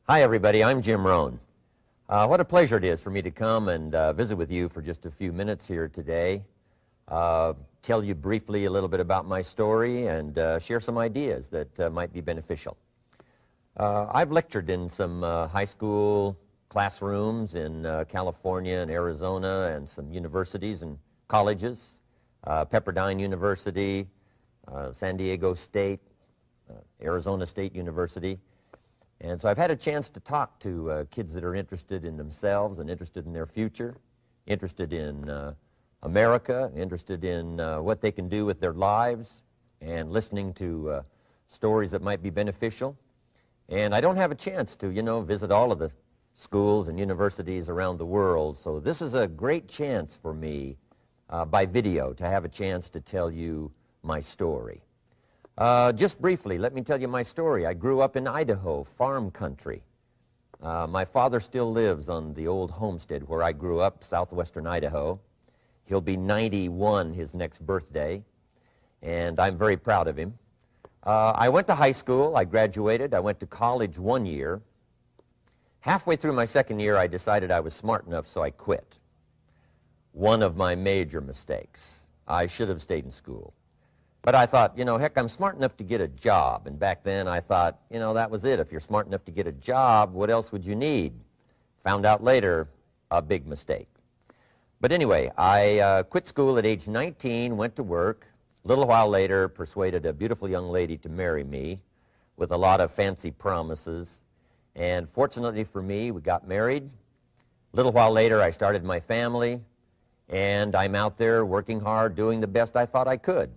Hi, everybody. I'm Jim Rohn. What a pleasure it is for me to come and visit with you for just a few minutes here today. Tell you briefly a little bit about my story and share some ideas that might be beneficial. I've lectured in some high school classrooms in California and Arizona and some universities and colleges, Pepperdine University, San Diego State, Arizona State University. And so I've had a chance to talk to kids that are interested in themselves and interested in their future, interested in America, interested in what they can do with their lives, and listening to stories that might be beneficial. And I don't have a chance to, visit all of the schools and universities around the world, so this is a great chance for me by video to have a chance to tell you my story. Just briefly, let me tell you my story. I grew up in Idaho, farm country. My father still lives on the old homestead where I grew up, southwestern Idaho. He'll be 91 his next birthday, and I'm very proud of him. I went to high school. I graduated. I went to college 1 year. Halfway through my second year, I decided I was smart enough, so I quit. One of my major mistakes. I should have stayed in school. But I thought, heck, I'm smart enough to get a job. And back then I thought, that was it. If you're smart enough to get a job, what else would you need? Found out later, a big mistake. But anyway, I quit school at age 19, went to work. A little while later, persuaded a beautiful young lady to marry me with a lot of fancy promises. And fortunately for me, we got married. A little while later, I started my family. And I'm out there working hard, doing the best I thought I could.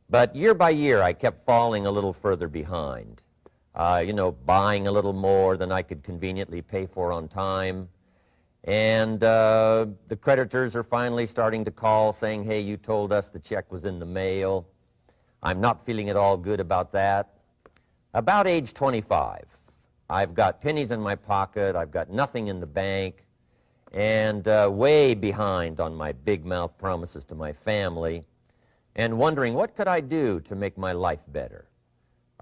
But year by year, I kept falling a little further behind, buying a little more than I could conveniently pay for on time. And the creditors are finally starting to call saying, hey, you told us the check was in the mail. I'm not feeling at all good about that. About age 25, I've got pennies in my pocket, I've got nothing in the bank, and way behind on my big mouth promises to my family, and wondering what could I do to make my life better.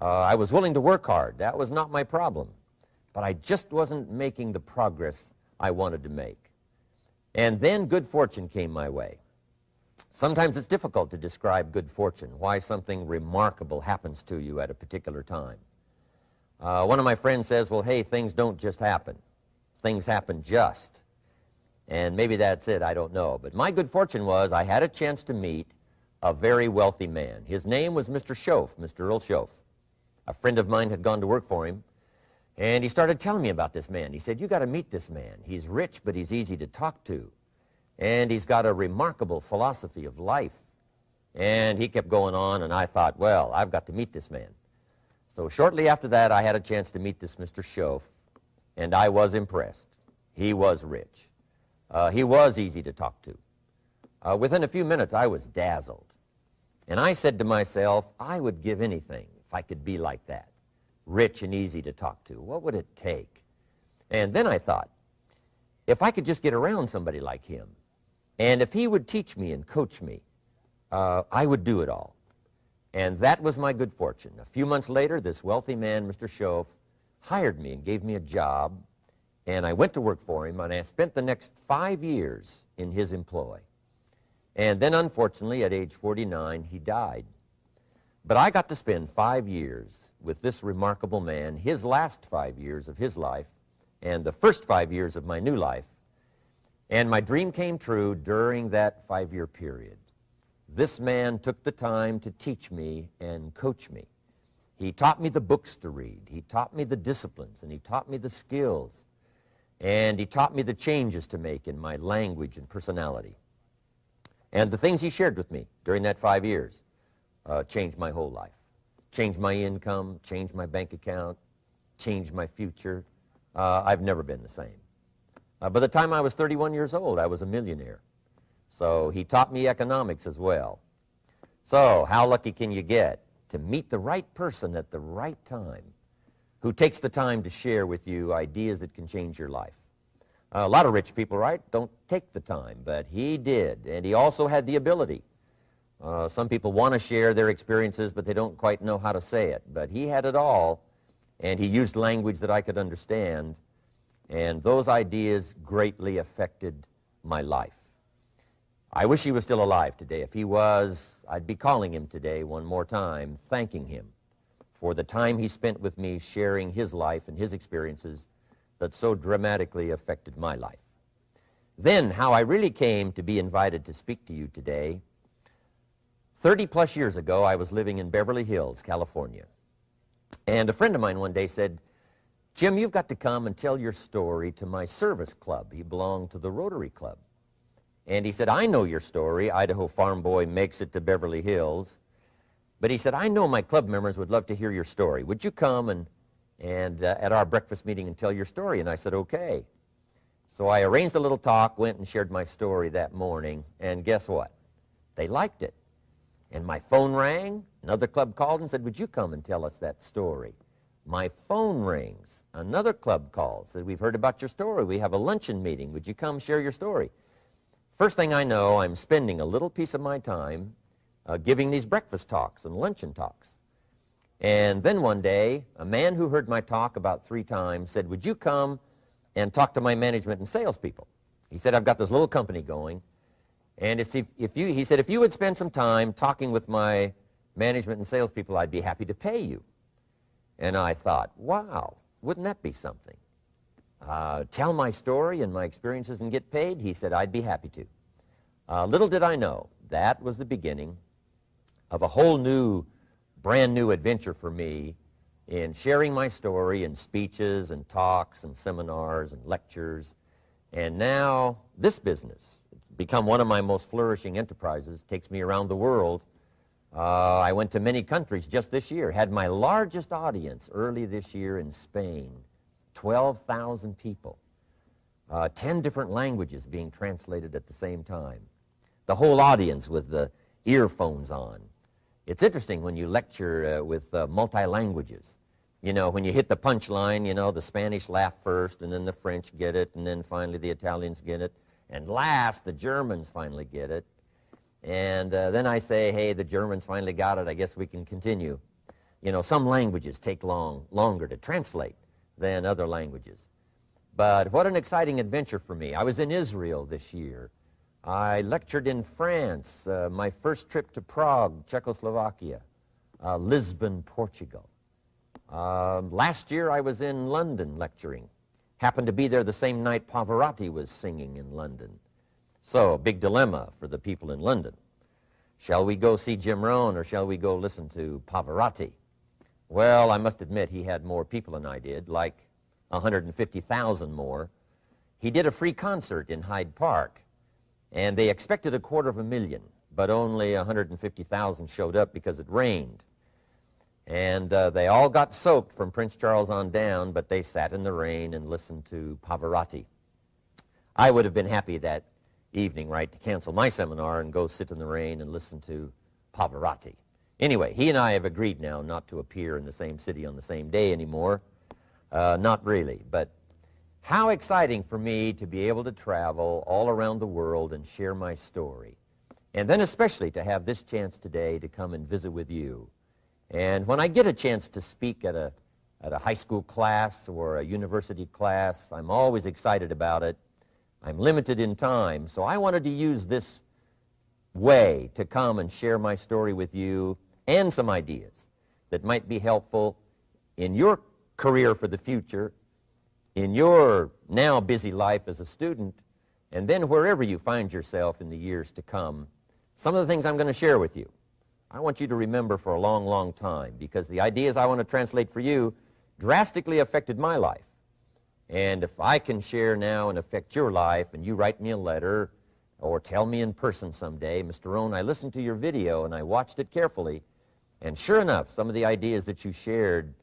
I was willing to work hard. That was not my problem. But I just wasn't making the progress I wanted to make. And then good fortune came my way. Sometimes it's difficult to describe good fortune, why something remarkable happens to you at a particular time. One of my friends says, well, hey, things don't just happen. Things happen just. And maybe that's it, I don't know. But my good fortune was I had a chance to meet a very wealthy man. His name was Mr. Schoaf, Mr. Earl Schoaf. A friend of mine had gone to work for him, and he started telling me about this man. He said, you got to meet this man. He's rich, but he's easy to talk to. And he's got a remarkable philosophy of life. And he kept going on, and I thought, well, I've got to meet this man. So shortly after that, I had a chance to meet this Mr. Schoaf, and I was impressed. He was rich. He was easy to talk to. Within a few minutes, I was dazzled. And I said to myself, I would give anything if I could be like that, rich and easy to talk to. What would it take? And then I thought, if I could just get around somebody like him, and if he would teach me and coach me, I would do it all. And that was my good fortune. A few months later, this wealthy man, Mr. Schoaf, hired me and gave me a job, and I went to work for him, and I spent the next 5 years in his employ. And then, unfortunately, at age 49, he died. But I got to spend 5 years with this remarkable man, his last 5 years of his life, and the first 5 years of my new life. And my dream came true during that 5-year period. This man took the time to teach me and coach me. He taught me the books to read. He taught me the disciplines, and he taught me the skills. And he taught me the changes to make in my language and personality. And the things he shared with me during that 5 years changed my whole life. Changed my income, changed my bank account, changed my future. I've never been the same. By the time I was 31 years old, I was a millionaire. So he taught me economics as well. So how lucky can you get to meet the right person at the right time who takes the time to share with you ideas that can change your life? A lot of rich people, right, don't take the time, but he did, and he also had the ability. Some people want to share their experiences, but they don't quite know how to say it. But he had it all, and he used language that I could understand, and those ideas greatly affected my life. I wish he was still alive today. If he was, I'd be calling him today one more time, thanking him for the time he spent with me sharing his life and his experiences that so dramatically affected my life. Then, how I really came to be invited to speak to you today. 30-plus years ago, I was living in Beverly Hills, California. And a friend of mine one day said, "Jim, you've got to come and tell your story to my service club." He belonged to the Rotary Club. And he said, "I know your story. Idaho farm boy makes it to Beverly Hills." But he said, "I know my club members would love to hear your story. Would you come and at our breakfast meeting and tell your story?" And I said, "Okay." So I arranged a little talk, went and shared my story that morning, and guess what? They liked it. And my phone rang. Another club called and said, "Would you come and tell us that story?" My phone rings. Another club calls, said, "We've heard about your story. We have a luncheon meeting. Would you come share your story?" First thing I know, I'm spending a little piece of my time giving these breakfast talks and luncheon talks. And then one day, a man who heard my talk about 3 times said, "Would you come and talk to my management and salespeople?" He said, "I've got this little company going, and he said, if you would spend some time talking with my management and salespeople, I'd be happy to pay you." And I thought, wow, wouldn't that be something? Tell my story and my experiences and get paid? He said, "I'd be happy to." Little did I know, that was the beginning of a whole new, brand new adventure for me in sharing my story in speeches and talks and seminars and lectures. And now this business, it's become one of my most flourishing enterprises, takes me around the world. I went to many countries just this year, had my largest audience early this year in Spain, 12,000 people, 10 different languages being translated at the same time, the whole audience with the earphones on. It's interesting when you lecture with multi-languages. You know, when you hit the punchline, you know, the Spanish laugh first, and then the French get it, and then finally the Italians get it, and last the Germans finally get it. And then I say, "Hey, the Germans finally got it, I guess we can continue." You know, some languages take longer to translate than other languages. But what an exciting adventure for me. I was in Israel this year. I lectured in France, my first trip to Prague, Czechoslovakia, Lisbon, Portugal. Last year I was in London lecturing. Happened to be there the same night Pavarotti was singing in London. So, a big dilemma for the people in London. Shall we go see Jim Rohn or shall we go listen to Pavarotti? Well, I must admit he had more people than I did, like 150,000 more. He did a free concert in Hyde Park, and they expected 250,000, but only 150,000 showed up because it rained. And they all got soaked from Prince Charles on down, but they sat in the rain and listened to Pavarotti. I would have been happy that evening, right, to cancel my seminar and go sit in the rain and listen to Pavarotti. Anyway, he and I have agreed now not to appear in the same city on the same day anymore. Not really, but how exciting for me to be able to travel all around the world and share my story. And then especially to have this chance today to come and visit with you. And when I get a chance to speak at a high school class or a university class, I'm always excited about it. I'm limited in time, so I wanted to use this way to come and share my story with you and some ideas that might be helpful in your career for the future, in your now busy life as a student, and then wherever you find yourself in the years to come. Some of the things I'm going to share with you, I want you to remember for a long, long time, because the ideas I want to translate for you drastically affected my life. And if I can share now and affect your life, and you write me a letter or tell me in person someday, "Mr. Rohn, I listened to your video and I watched it carefully, and sure enough, some of the ideas that you shared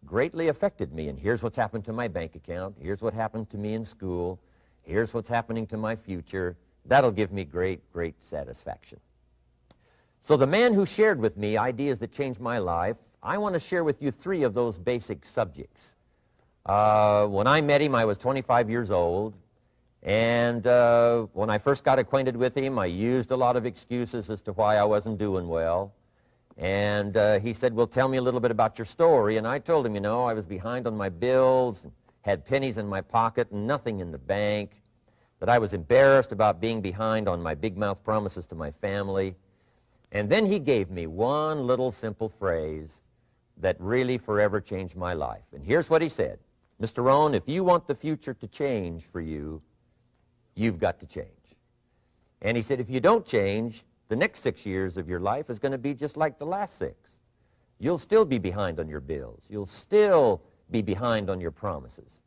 greatly affected me, and here's what's happened to my bank account, here's what happened to me in school, here's what's happening to my future," that'll give me great, great satisfaction. So the man who shared with me ideas that changed my life, I want to share with you 3 of those basic subjects. When I met him, I was 25 years old, and when I first got acquainted with him, I used a lot of excuses as to why I wasn't doing well. And he said, well, tell me a little bit about your story. And I told him, you know, I was behind on my bills, had pennies in my pocket and nothing in the bank, that I was embarrassed about being behind on my big mouth promises to my family. And then he gave me one little simple phrase that really forever changed my life. And here's what he said: Mr. Rohn, if you want the future to change for you, you've got to change. And he said, if you don't change, the next 6 years of your life is going to be just like the last 6. You'll still be behind on your bills. You'll still be behind on your promises.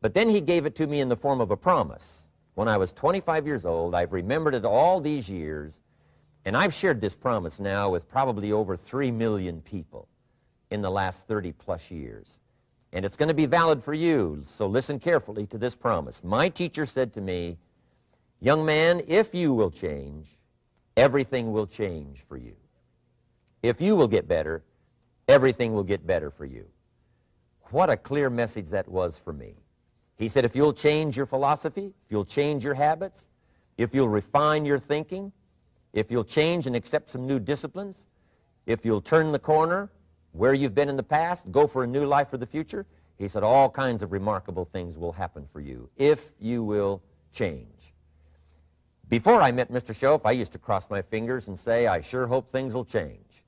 But then he gave it to me in the form of a promise. When I was 25 years old, I've remembered it all these years, and I've shared this promise now with probably over 3 million people in the last 30-plus years. And it's going to be valid for you, so listen carefully to this promise. My teacher said to me, young man, if you will change, everything will change for you. If you will get better, everything will get better for you. What a clear message that was for me. He said, if you'll change your philosophy, if you'll change your habits, if you'll refine your thinking, if you'll change and accept some new disciplines, if you'll turn the corner where you've been in the past, go for a new life for the future, he said all kinds of remarkable things will happen for you if you will change. Before I met Mr. Schoaf, I used to cross my fingers and say, I sure hope things will change.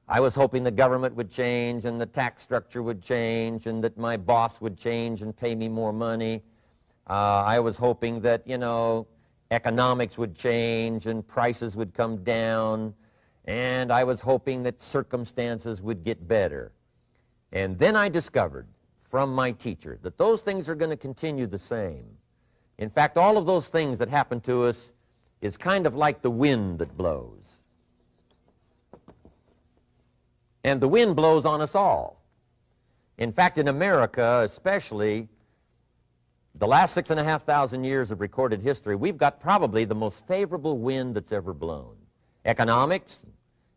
I was hoping the government would change and the tax structure would change and that my boss would change and pay me more money. I was hoping that, you know, economics would change and prices would come down, and I was hoping that circumstances would get better. And then I discovered from my teacher that those things are going to continue the same. In fact, all of those things that happen to us is kind of like the wind that blows. And the wind blows on us all. In fact, in America especially, the last 6,500 years of recorded history, we've got probably the most favorable wind that's ever blown. Economics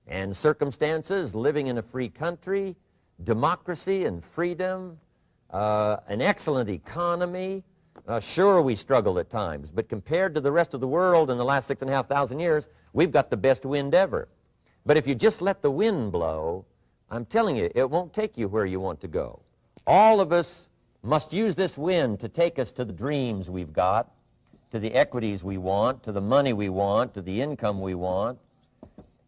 and circumstances, living in a free country, democracy and freedom, an excellent economy. Sure, we struggle at times, but compared to the rest of the world in the last 6,500 years, we've got the best wind ever. But if you just let the wind blow, I'm telling you, it won't take you where you want to go. All of us must use this wind to take us to the dreams we've got, to the equities we want, to the money we want, to the income we want,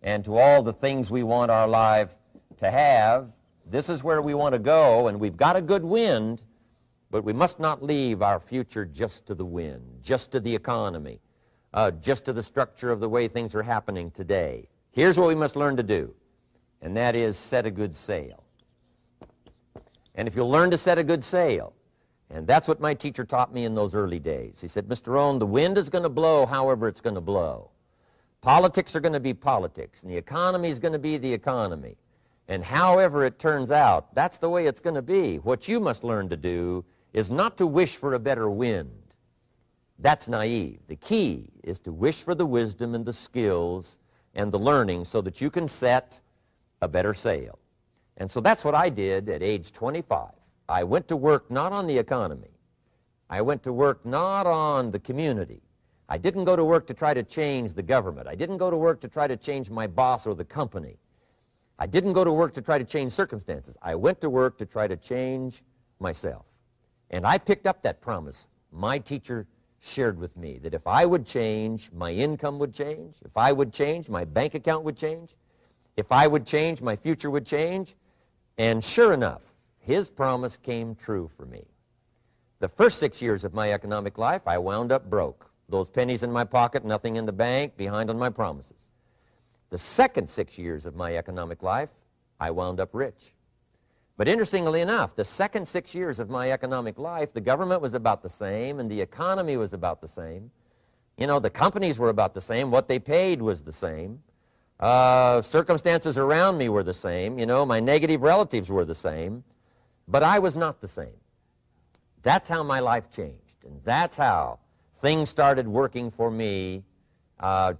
and to all the things we want our life to have. This is where we want to go, and we've got a good wind, but we must not leave our future just to the wind, just to the economy, just to the structure of the way things are happening today. Here's what we must learn to do, and that is set a good sail. And if you'll learn to set a good sail, and that's what my teacher taught me in those early days. He said, Mr. Rohn, the wind is going to blow however it's going to blow. Politics are going to be politics, and the economy is going to be the economy. And however it turns out, that's the way it's going to be. What you must learn to do is not to wish for a better wind. That's naive. The key is to wish for the wisdom and the skills and the learning so that you can set a better sail. And so that's what I did at age 25. I went to work not on the economy. I went to work not on the community. I didn't go to work to try to change the government. I didn't go to work to try to change my boss or the company. I didn't go to work to try to change circumstances. I went to work to try to change myself. And I picked up that promise my teacher shared with me, that if I would change, my income would change. If I would change, my bank account would change. If I would change, my future would change. And sure enough, his promise came true for me. The first 6 years of my economic life, I wound up broke. Those pennies in my pocket, nothing in the bank, behind on my promises. The second 6 years of my economic life, I wound up rich. But interestingly enough, the second 6 years of my economic life, the government was about the same and the economy was about the same. You know, the companies were about the same. What they paid was the same. Circumstances around me were the same. You know, my negative relatives were the same. But I was not the same. That's how my life changed. And that's how things started working for me,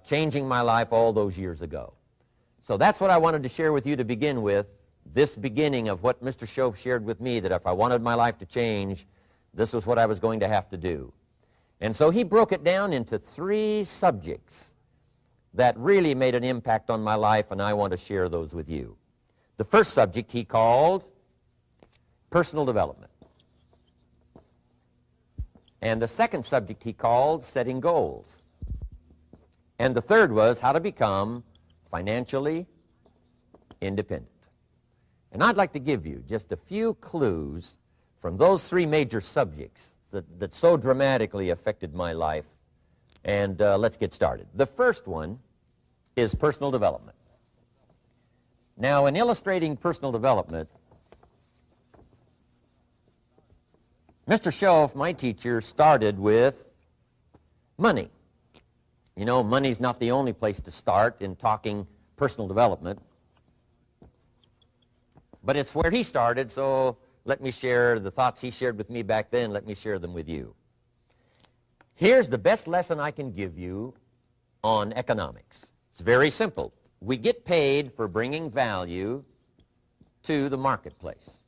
changing my life all those years ago. So that's what I wanted to share with you to begin with, this beginning of what Mr. Schoaf shared with me, that if I wanted my life to change, this was what I was going to have to do. And so he broke it down into 3 subjects that really made an impact on my life, and I want to share those with you. The first subject he called personal development. And the second subject he called setting goals. And the third was how to become financially independent. And I'd like to give you just a few clues from those three major subjects that so dramatically affected my life. And let's get started. The first one is personal development. Now, in illustrating personal development, Mr. Schoaf, my teacher, started with money. You know, money's not the only place to start in talking personal development, but it's where he started, so let me share the thoughts he shared with me back then. Let me share them with you. Here's the best lesson I can give you on economics. It's very simple. We get paid for bringing value to the marketplace.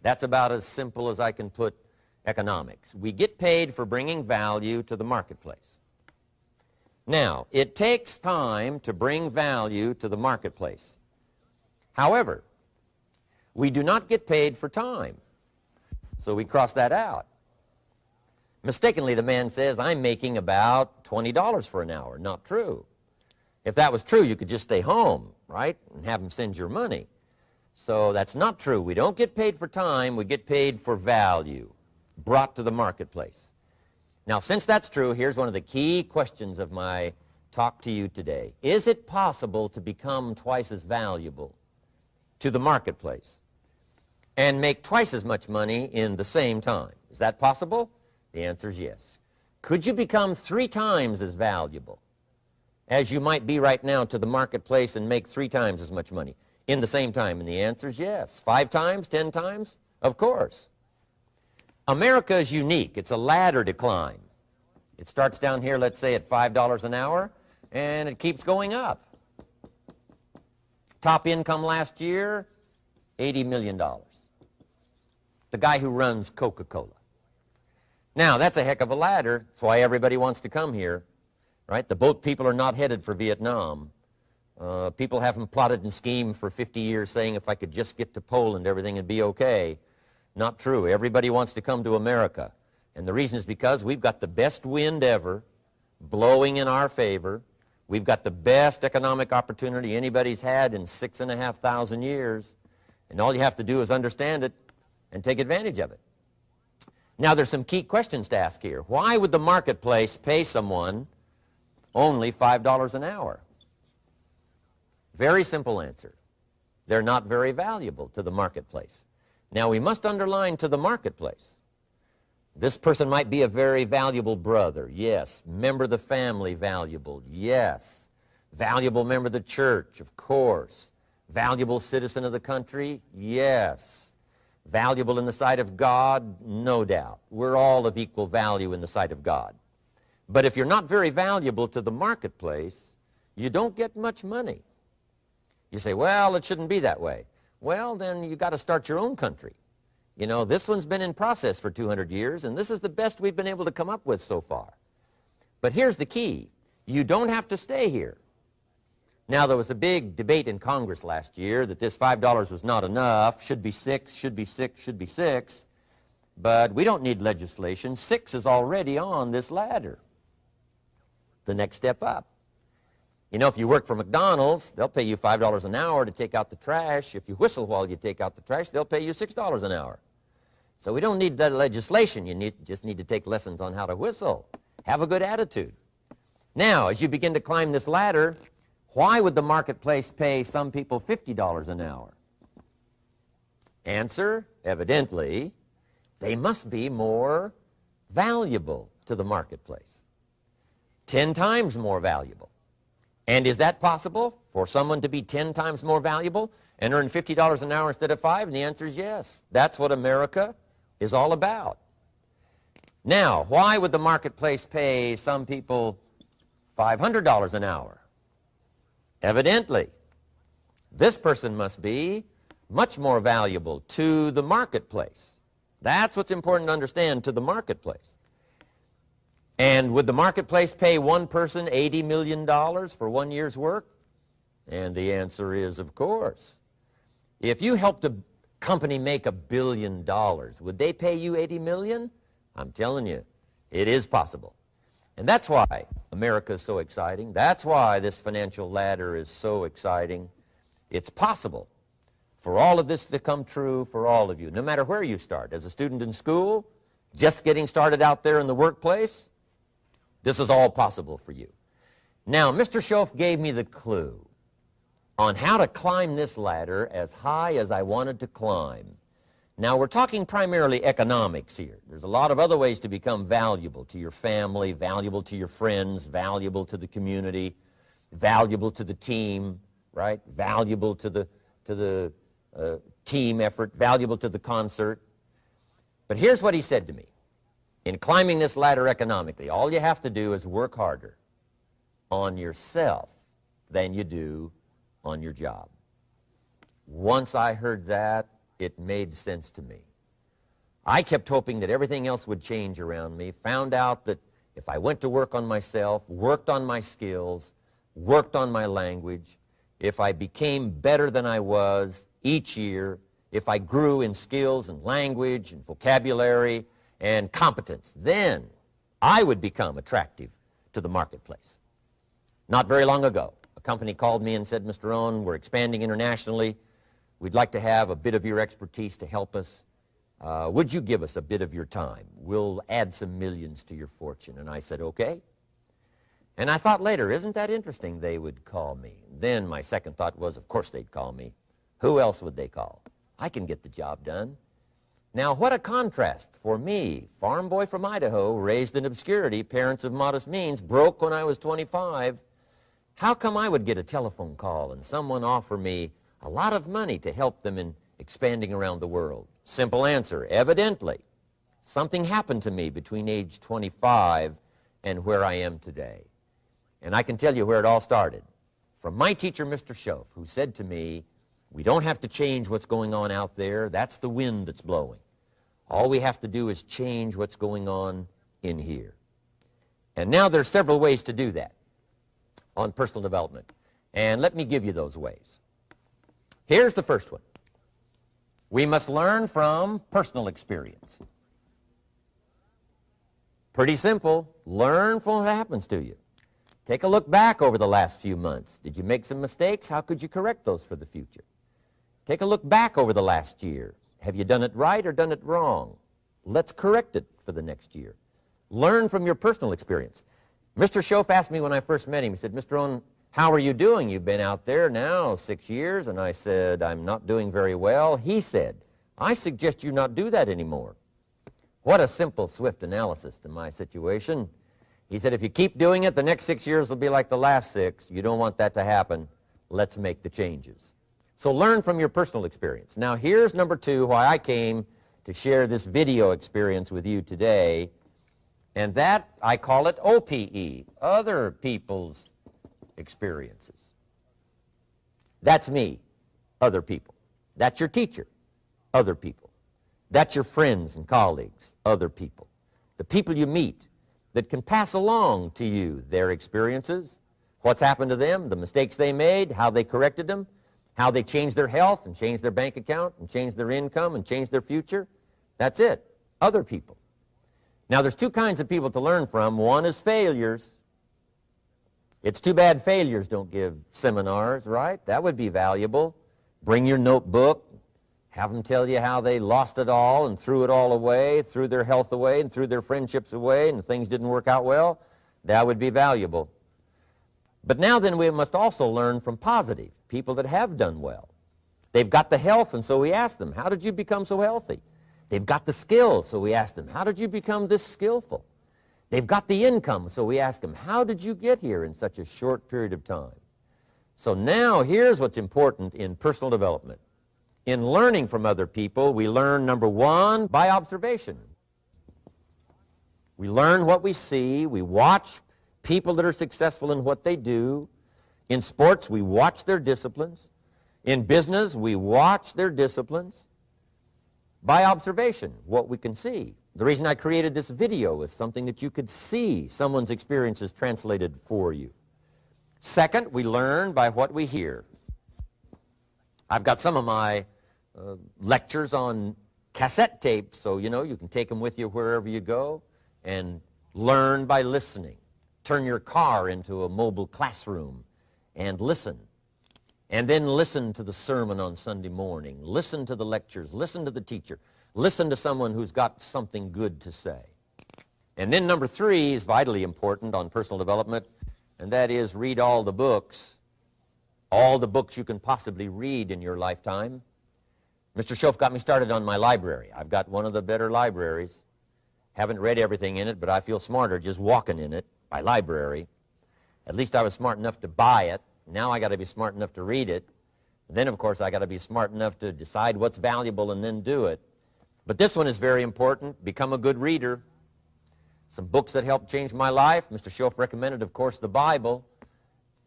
That's about as simple as I can put economics. We get paid for bringing value to the marketplace. Now, it takes time to bring value to the marketplace. However, we do not get paid for time, so we cross that out. Mistakenly, the man says, I'm making about $20 for an hour. Not true. If that was true, you could just stay home, right, and have him send your money. So that's not true. We don't get paid for time. We get paid for value brought to the marketplace. Now, since that's true, here's one of the key questions of my talk to you today. Is it possible to become twice as valuable to the marketplace and make twice as much money in the same time? Is that possible? The answer is yes. Could you become 3 times as valuable as you might be right now to the marketplace and make 3 times as much money in the same time? And the answer is yes. 5 times, 10 times? Of course. America is unique. It's a ladder to climb. It starts down here, let's say, at $5 an hour, and it keeps going up. Top income last year, $80 million. The guy who runs Coca-Cola. Now, that's a heck of a ladder. That's why everybody wants to come here, right? The boat people are not headed for Vietnam. People haven't plotted and schemed for 50 years saying if I could just get to Poland, everything would be okay. Not true. Everybody wants to come to America. And the reason is because we've got the best wind ever blowing in our favor. We've got the best economic opportunity anybody's had in 6,500 years. And all you have to do is understand it and take advantage of it. Now, there's some key questions to ask here. Why would the marketplace pay someone only $5 an hour? Very simple answer. They're not very valuable to the marketplace. Now, we must underline to the marketplace. This person might be a very valuable brother, yes. Member of the family, valuable, yes. Valuable member of the church, of course. Valuable citizen of the country, yes. Valuable in the sight of God, no doubt. We're all of equal value in the sight of God. But if you're not very valuable to the marketplace, you don't get much money. You say, well, it shouldn't be that way. Well, then you got to start your own country. You know, this one's been in process for 200 years, and this is the best we've been able to come up with so far. But here's the key. You don't have to stay here. Now, there was a big debate in Congress last year that this $5 was not enough, should be 6, should be 6, should be 6. But we don't need legislation. 6 is already on this ladder. The next step up. You know, if you work for McDonald's, they'll pay you $5 an hour to take out the trash. If you whistle while you take out the trash, they'll pay you $6 an hour. So we don't need that legislation. You just need to take lessons on how to whistle. Have a good attitude. Now, as you begin to climb this ladder, why would the marketplace pay some people $50 an hour? Answer, evidently, they must be more valuable to the marketplace. 10 times more valuable. And is that possible for someone to be 10 times more valuable and earn $50 an hour instead of 5? And the answer is yes. That's what America is all about. Now, why would the marketplace pay some people $500 an hour? Evidently, this person must be much more valuable to the marketplace. That's what's important to understand, to the marketplace. And would the marketplace pay one person $80 million for 1 year's work? And the answer is, of course. If you helped a company make $1 billion, would they pay you $80 million? I'm telling you, it is possible. And that's why America is so exciting. That's why this financial ladder is so exciting. It's possible for all of this to come true for all of you, no matter where you start. As a student in school, just getting started out there in the workplace, this is all possible for you. Now, Mr. Schoaf gave me the clue on how to climb this ladder as high as I wanted to climb. Now, we're talking primarily economics here. There's a lot of other ways to become valuable to your family, valuable to your friends, valuable to the community, valuable to the team, right? Valuable to the team effort, valuable to the concert. But here's what he said to me. In climbing this ladder economically, all you have to do is work harder on yourself than you do on your job. Once I heard that, it made sense to me. I kept hoping that everything else would change around me, found out that if I went to work on myself, worked on my skills, worked on my language, if I became better than I was each year, if I grew in skills and language and vocabulary and competence, then I would become attractive to the marketplace. Not very long ago, a company called me and said, Mr. Owen, we're expanding internationally. We'd like to have a bit of your expertise to help us. Would you give us a bit of your time? We'll add some millions to your fortune. And I said, okay. And I thought later, isn't that interesting? They would call me. Then my second thought was, of course they'd call me. Who else would they call? I can get the job done. Now, what a contrast for me, farm boy from Idaho, raised in obscurity, parents of modest means, broke when I was 25. How come I would get a telephone call and someone offer me a lot of money to help them in expanding around the world? Simple answer, evidently, something happened to me between age 25 and where I am today. And I can tell you where it all started. From my teacher, Mr. Schoaf, who said to me, we don't have to change what's going on out there. That's the wind that's blowing. All we have to do is change what's going on in here. And now there's several ways to do that on personal development. And let me give you those ways. Here's the first one. We must learn from personal experience. Pretty simple. Learn from what happens to you. Take a look back over the last few months. Did you make some mistakes? How could you correct those for the future? Take a look back over the last year. Have you done it right or done it wrong? Let's correct it for the next year. Learn from your personal experience. Mr. Schoaf asked me when I first met him, he said, Mr. Owen, how are you doing? You've been out there now 6 years. And I said, I'm not doing very well. He said, I suggest you not do that anymore. What a simple, swift analysis to my situation. He said, if you keep doing it, the next 6 years will be like the last 6. You don't want that to happen. Let's make the changes. So learn from your personal experience. Now here's number 2, why I came to share this video experience with you today. And that, I call it OPE, other people's experiences. That's me, other people. That's your teacher, other people. That's your friends and colleagues, other people. The people you meet that can pass along to you their experiences, what's happened to them, the mistakes they made, how they corrected them, how they changed their health and changed their bank account and changed their income and changed their future. That's it, other people. Now, there's 2 kinds of people to learn from. One is failures. It's too bad failures don't give seminars, right? That would be valuable. Bring your notebook, have them tell you how they lost it all and threw it all away, threw their health away and threw their friendships away and things didn't work out well. That would be valuable. But now then we must also learn from positive, people that have done well. They've got the health, and so we ask them, how did you become so healthy? They've got the skills, so we ask them, how did you become this skillful? They've got the income, so we ask them, how did you get here in such a short period of time? So now here's what's important in personal development. In learning from other people, we learn, number 1, by observation. We learn what we see. We watch people that are successful in what they do. In sports, we watch their disciplines. In business, we watch their disciplines. By observation, what we can see, The reason I created this video is something that you could see someone's experiences translated for you. Second, we learn by what we hear. I've got some of my lectures on cassette tapes, so you can take them with you wherever you go and learn by listening. Turn your car into a mobile classroom and listen. And then listen to the sermon on Sunday morning. Listen to the lectures. Listen to the teacher. Listen to someone who's got something good to say. And then number 3 is vitally important on personal development, and that is read all the books you can possibly read in your lifetime. Mr. Schoaf got me started on my library. I've got one of the better libraries. Haven't read everything in it, but I feel smarter just walking in it, my library. At least I was smart enough to buy it. Now I got to be smart enough to read it. And then, of course, I got to be smart enough to decide what's valuable and then do it. But this one is very important. Become a good reader. Some books that helped change my life. Mr. Schoaf recommended, of course, the Bible.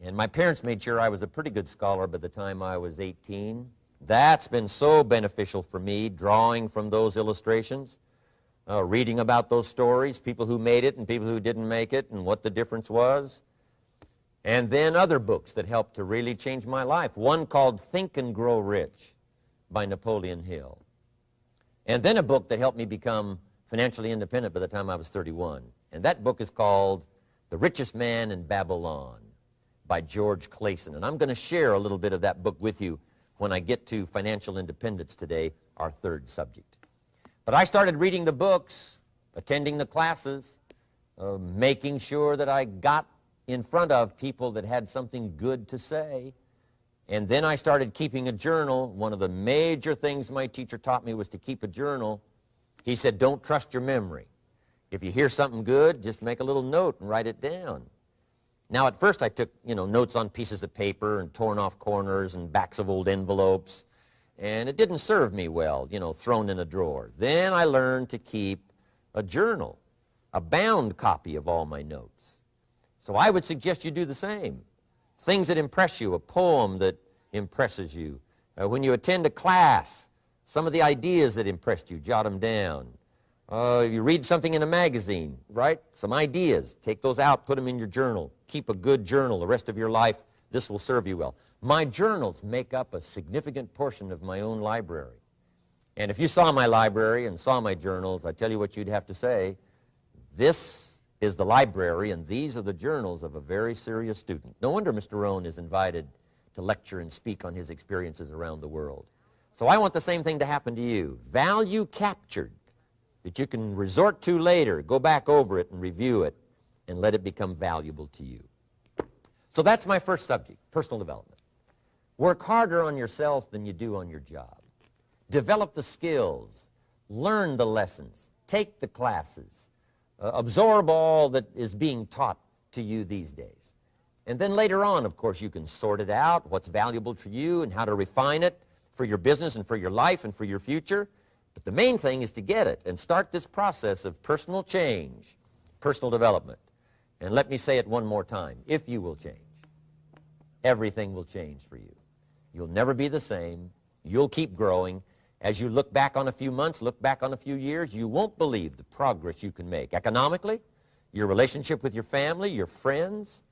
And my parents made sure I was a pretty good scholar by the time I was 18. That's been so beneficial for me, drawing from those illustrations, reading about those stories, people who made it and people who didn't make it, and what the difference was. And then other books that helped to really change my life. One called Think and Grow Rich by Napoleon Hill. And then a book that helped me become financially independent by the time I was 31. And that book is called The Richest Man in Babylon by George Clason. And I'm going to share a little bit of that book with you when I get to financial independence today, our 3rd subject. But I started reading the books, attending the classes, making sure that I got in front of people that had something good to say. And then I started keeping a journal. One of the major things my teacher taught me was to keep a journal. He said, don't trust your memory. If you hear something good, just make a little note and write it down. Now, at first I took, notes on pieces of paper and torn off corners and backs of old envelopes. And it didn't serve me well, thrown in a drawer. Then I learned to keep a journal, a bound copy of all my notes. So I would suggest you do the same. Things that impress you, a poem that impresses you. When you attend a class, some of the ideas that impressed you, jot them down. You read something in a magazine, right? Some ideas. Take those out, put them in your journal. Keep a good journal the rest of your life. This will serve you well. My journals make up a significant portion of my own library. And if you saw my library and saw my journals, I tell you what you'd have to say. This is the library, and these are the journals of a very serious student. No wonder Mr. Rohn is invited to lecture and speak on his experiences around the world. So I want the same thing to happen to you. Value captured that you can resort to later, go back over it and review it, and let it become valuable to you. So that's my first subject, personal development. Work harder on yourself than you do on your job. Develop the skills, learn the lessons, take the classes, absorb all that is being taught to you these days. And then later on, of course, you can sort it out, what's valuable to you and how to refine it for your business and for your life and for your future. But the main thing is to get it and start this process of personal change, personal development. And let me say it one more time. If you will change, everything will change for you. You'll never be the same. You'll keep growing. As you look back on a few months, look back on a few years, you won't believe the progress you can make economically, your relationship with your family, your friends,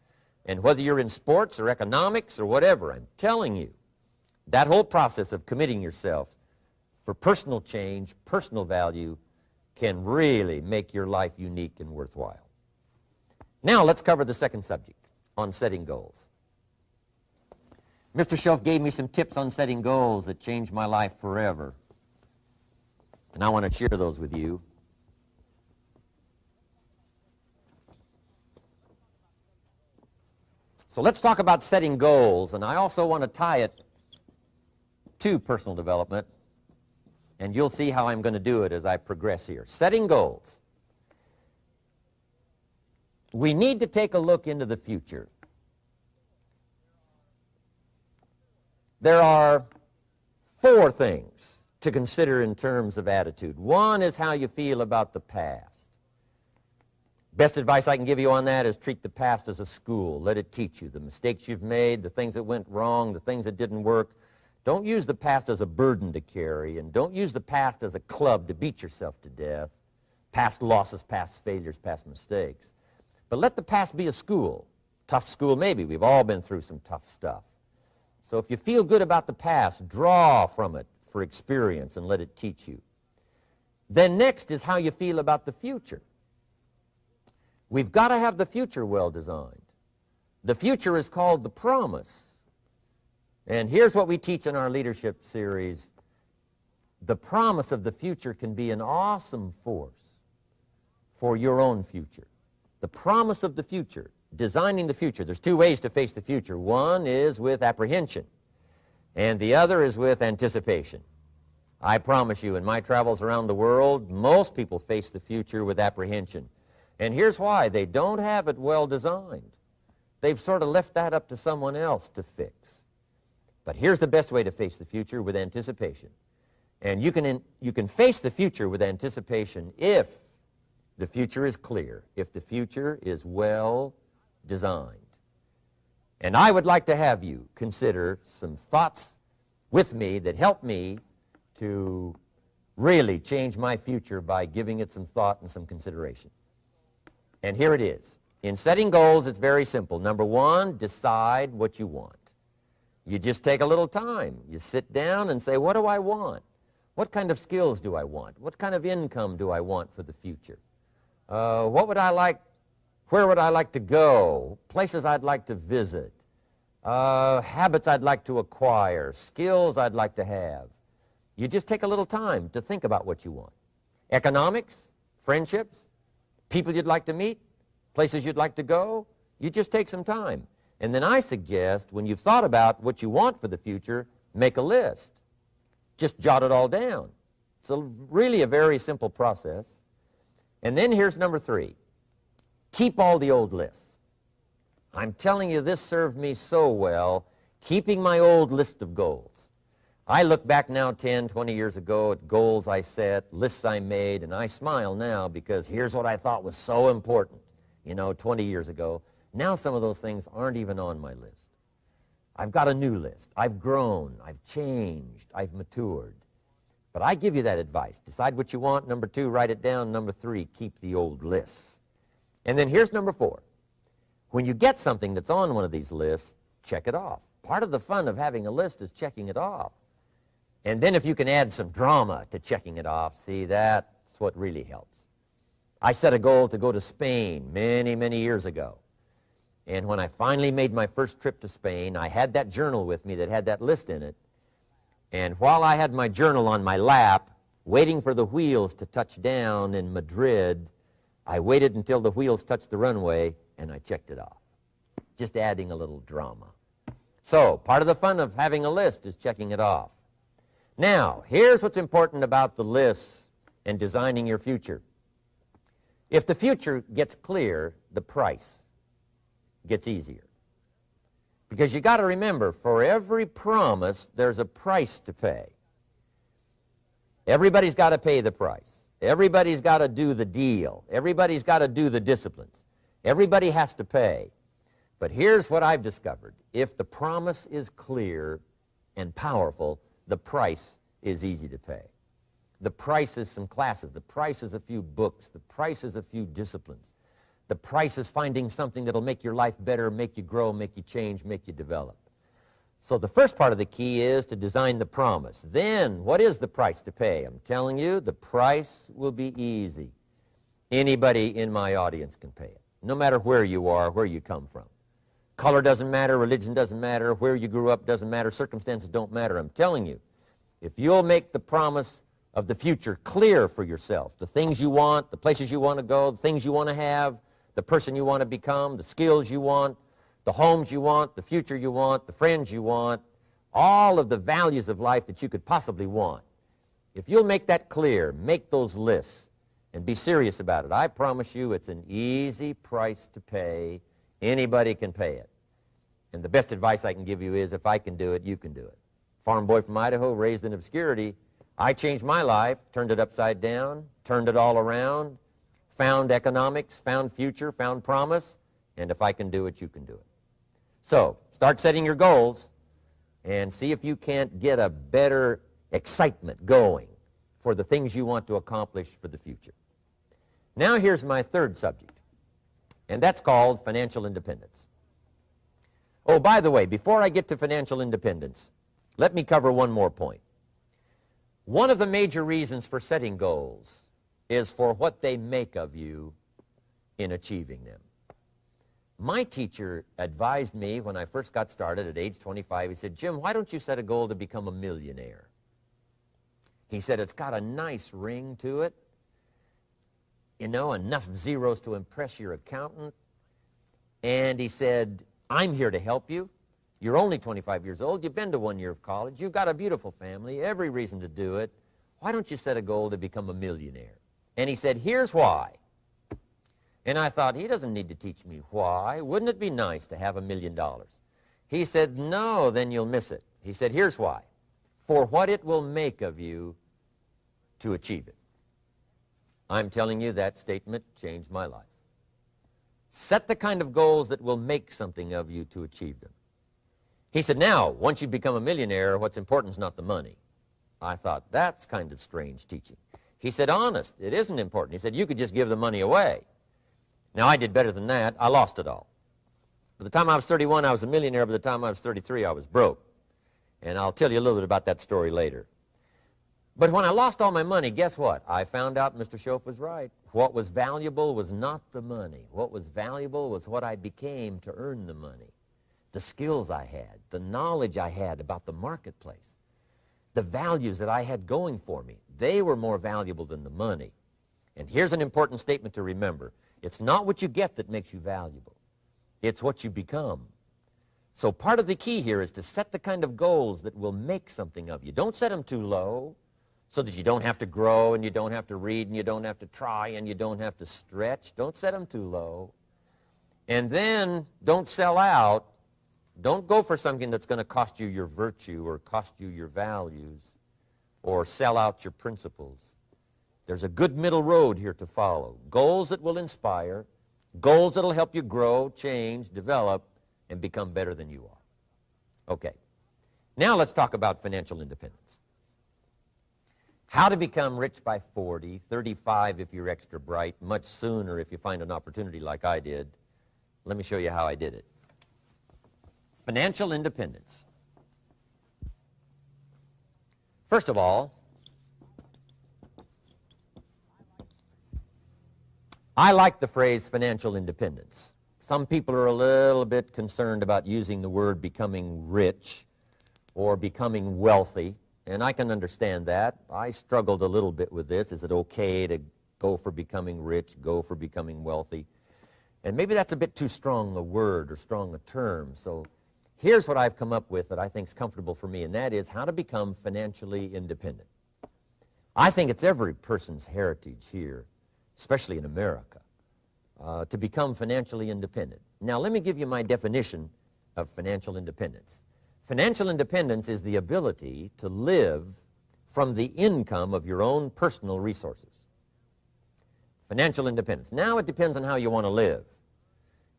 and whether you're in sports or economics or whatever. I'm telling you, that whole process of committing yourself for personal change, personal value, can really make your life unique and worthwhile. Now let's cover the 2nd subject on setting goals. Mr. Schoaf gave me some tips on setting goals that changed my life forever. And I want to share those with you. So let's talk about setting goals, and I also want to tie it to personal development, and you'll see how I'm going to do it as I progress here. Setting goals. We need to take a look into the future. There are 4 things to consider in terms of attitude. One is how you feel about the past. Best advice I can give you on that is treat the past as a school. Let it teach you the mistakes you've made, the things that went wrong, the things that didn't work. Don't use the past as a burden to carry, and don't use the past as a club to beat yourself to death. past losses, past failures, past mistakes. But let the past be a school. Tough school maybe. We've all been through some tough stuff. So if you feel good about the past, draw from it for experience and let it teach you. Then next is how you feel about the future. We've got to have the future well designed. The future is called the promise. And here's what we teach in our leadership series. The promise of the future can be an awesome force for your own future. The promise of the future, designing the future. There's two ways to face the future. One is with apprehension, and the other is with anticipation. I promise you, in my travels around the world, most people face the future with apprehension. And here's why. They don't have it well designed. They've sort of left that up to someone else to fix. But here's the best way to face the future, with anticipation. And you can face the future with anticipation if the future is clear, if the future is well designed. And I would like to have you consider some thoughts with me that help me to really change my future by giving it some thought and some consideration. And here it is. In setting goals, it's very simple. Number one, decide what you want. You just take a little time. You sit down and say, what do I want? What kind of skills do I want? What kind of income do I want for the future? What would I like? Where would I like to go? Places I'd like to visit. Habits I'd like to acquire. Skills I'd like to have. You just take a little time to think about what you want. Economics, friendships, people you'd like to meet, places you'd like to go. You just take some time. And then I suggest, when you've thought about what you want for the future, make a list. Just jot it all down. It's really a very simple process. And then here's number three. Keep all the old lists. I'm telling you, this served me so well, keeping my old list of goals. I look back now 10, 20 years ago at goals I set, lists I made, and I smile now because here's what I thought was so important, 20 years ago. Now some of those things aren't even on my list. I've got a new list. I've grown. I've changed. I've matured. But I give you that advice. Decide what you want. Number two, write it down. Number three, keep the old lists. And then here's number four. When you get something that's on one of these lists, check it off. Part of the fun of having a list is checking it off. And then if you can add some drama to checking it off, see, that's what really helps. I set a goal to go to Spain many, many years ago. And when I finally made my first trip to Spain, I had that journal with me that had that list in it. And while I had my journal on my lap, waiting for the wheels to touch down in Madrid, I waited until the wheels touched the runway, and I checked it off. Just adding a little drama. So, part of the fun of having a list is checking it off. Now, here's what's important about the lists and designing your future. If the future gets clear, the price gets easier. Because you got to remember, for every promise, there's a price to pay. Everybody's got to pay the price. Everybody's got to do the deal. Everybody's got to do the disciplines. Everybody has to pay. But here's what I've discovered. If the promise is clear and powerful, the price is easy to pay. The price is some classes. The price is a few books. The price is a few disciplines. The price is finding something that'll make your life better, make you grow, make you change, make you develop. So the first part of the key is to design the promise. Then, what is the price to pay? I'm telling you, the price will be easy. Anybody in my audience can pay it, no matter where you are, where you come from. Color doesn't matter, religion doesn't matter, where you grew up doesn't matter, circumstances don't matter. I'm telling you, if you'll make the promise of the future clear for yourself, the things you want, the places you want to go, the things you want to have, the person you want to become, the skills you want, the homes you want, the future you want, the friends you want, all of the values of life that you could possibly want. If you'll make that clear, make those lists, and be serious about it, I promise you it's an easy price to pay. Anybody can pay it. And the best advice I can give you is, if I can do it, you can do it. Farm boy from Idaho, raised in obscurity, I changed my life, turned it upside down, turned it all around, found economics, found future, found promise, and if I can do it, you can do it. So, start setting your goals and see if you can't get a better excitement going for the things you want to accomplish for the future. Now here's my third subject, and that's called financial independence. Oh, by the way, before I get to financial independence, let me cover one more point. One of the major reasons for setting goals is for what they make of you in achieving them. My teacher advised me when I first got started at age 25, he said, Jim, why don't you set a goal to become a millionaire? He said, it's got a nice ring to it, you know, enough zeros to impress your accountant. And he said, I'm here to help you. You're only 25 years old. You've been to 1 year of college. You've got a beautiful family, every reason to do it. Why don't you set a goal to become a millionaire? And he said, here's why. And I thought, he doesn't need to teach me why. Wouldn't it be nice to have $1 million? He said, no, then you'll miss it. He said, here's why. For what it will make of you to achieve it. I'm telling you, that statement changed my life. Set the kind of goals that will make something of you to achieve them. He said, now, once you become a millionaire, what's important is not the money. I thought, that's kind of strange teaching. He said, honest, it isn't important. He said, you could just give the money away. Now, I did better than that. I lost it all. By the time I was 31, I was a millionaire. By the time I was 33, I was broke. And I'll tell you a little bit about that story later. But when I lost all my money, guess what? I found out Mr. Schoaf was right. What was valuable was not the money. What was valuable was what I became to earn the money. The skills I had, the knowledge I had about the marketplace, the values that I had going for me. They were more valuable than the money. And here's an important statement to remember. It's not what you get that makes you valuable. It's what you become. So part of the key here is to set the kind of goals that will make something of you. Don't set them too low so that you don't have to grow and you don't have to read and you don't have to try and you don't have to stretch. Don't set them too low. And then don't sell out. Don't go for something that's going to cost you your virtue or cost you your values or sell out your principles. There's a good middle road here to follow. Goals that will inspire, goals that will help you grow, change, develop, and become better than you are. Okay. Now let's talk about financial independence. How to become rich by 40, 35 if you're extra bright, much sooner if you find an opportunity like I did. Let me show you how I did it. Financial independence. First of all, I like the phrase financial independence. Some people are a little bit concerned about using the word becoming rich or becoming wealthy, and I can understand that. I struggled a little bit with this. Is it okay to go for becoming rich, go for becoming wealthy? And maybe that's a bit too strong a word or strong a term. So here's what I've come up with that I think is comfortable for me, and that is how to become financially independent. I think it's every person's heritage here, especially in America, to become financially independent. Now, let me give you my definition of financial independence. Financial independence is the ability to live from the income of your own personal resources. Financial independence. Now, it depends on how you want to live.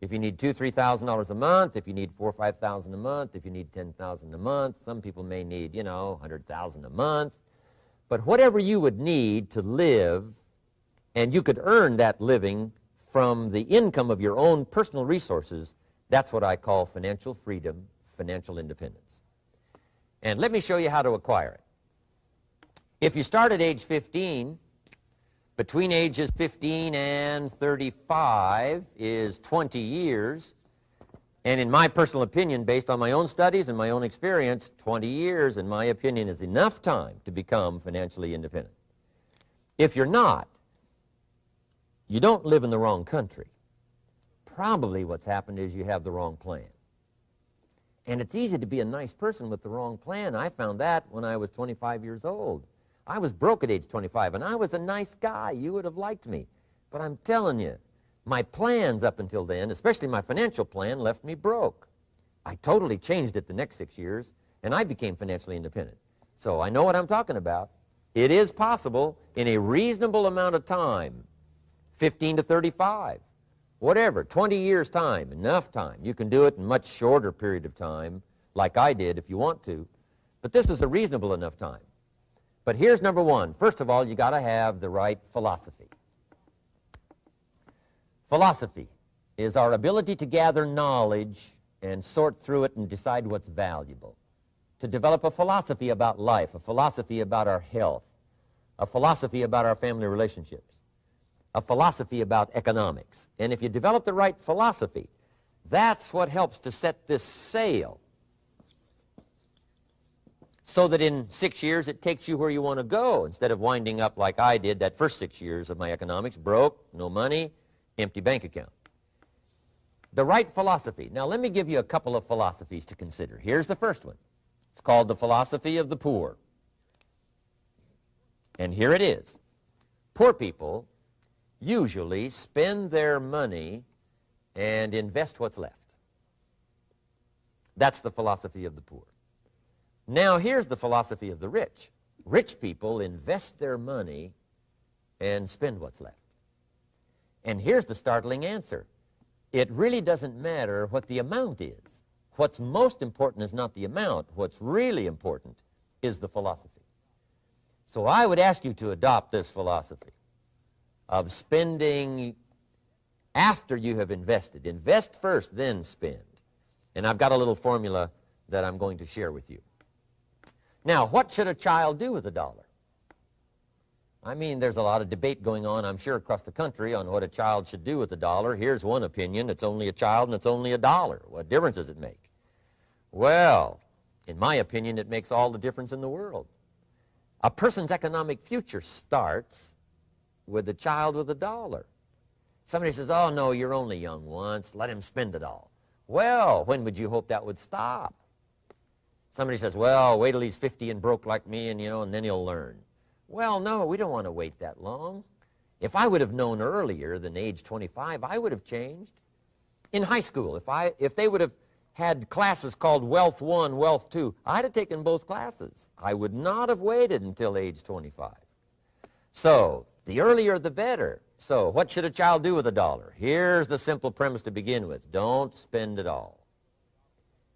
If you need $2,000 to $3,000 a month, if you need $4,000 or $5,000 a month, if you need $10,000 a month, some people may need, $100,000 a month. But whatever you would need to live, and you could earn that living from the income of your own personal resources, that's what I call financial freedom, financial independence. And let me show you how to acquire it. If you start at age 15, between ages 15 and 35 is 20 years, and in my personal opinion, based on my own studies and my own experience, 20 years, in my opinion, is enough time to become financially independent. If you're not, you don't live in the wrong country. Probably what's happened is you have the wrong plan. And it's easy to be a nice person with the wrong plan. I found that when I was 25 years old. I was broke at age 25, and I was a nice guy. You would have liked me. But I'm telling you, my plans up until then, especially my financial plan, left me broke. I totally changed it the next 6 years, and I became financially independent. So I know what I'm talking about. It is possible in a reasonable amount of time, 15 to 35, whatever, 20 years' time, enough time. You can do it in a much shorter period of time, like I did if you want to. But this is a reasonable enough time. But here's number one. First of all, you got to have the right philosophy. Philosophy is our ability to gather knowledge and sort through it and decide what's valuable. To develop a philosophy about life, a philosophy about our health, a philosophy about our family relationships, a philosophy about economics. And if you develop the right philosophy, that's what helps to set this sail so that in 6 years it takes you where you want to go instead of winding up like I did that first 6 years of my economics, broke, no money, empty bank account. The right philosophy. Now let me give you a couple of philosophies to consider. Here's the first one. It's called the philosophy of the poor. And here it is. Poor people usually spend their money and invest what's left. That's the philosophy of the poor. Now here's the philosophy of the rich. Rich people invest their money and spend what's left. And here's the startling answer. It really doesn't matter what the amount is. What's most important is not the amount. What's really important is the philosophy. So I would ask you to adopt this philosophy of spending after you have invested. Invest first, then spend. And I've got a little formula that I'm going to share with you. Now, what should a child do with a dollar? I mean, there's a lot of debate going on, I'm sure, across the country on what a child should do with a dollar. Here's one opinion. It's only a child and it's only a dollar. What difference does it make? Well, in my opinion, it makes all the difference in the world. A person's economic future starts with a child with a dollar. Somebody says, oh, no, you're only young once. Let him spend it all. Well, when would you hope that would stop? Somebody says, well, wait till he's 50 and broke like me and, and then he'll learn. Well, no, we don't want to wait that long. If I would have known earlier than age 25, I would have changed. In high school, if they would have had classes called Wealth 1, Wealth 2, I'd have taken both classes. I would not have waited until age 25. So, the earlier the better. So, what should a child do with a dollar? Here's the simple premise to begin with. Don't spend it all.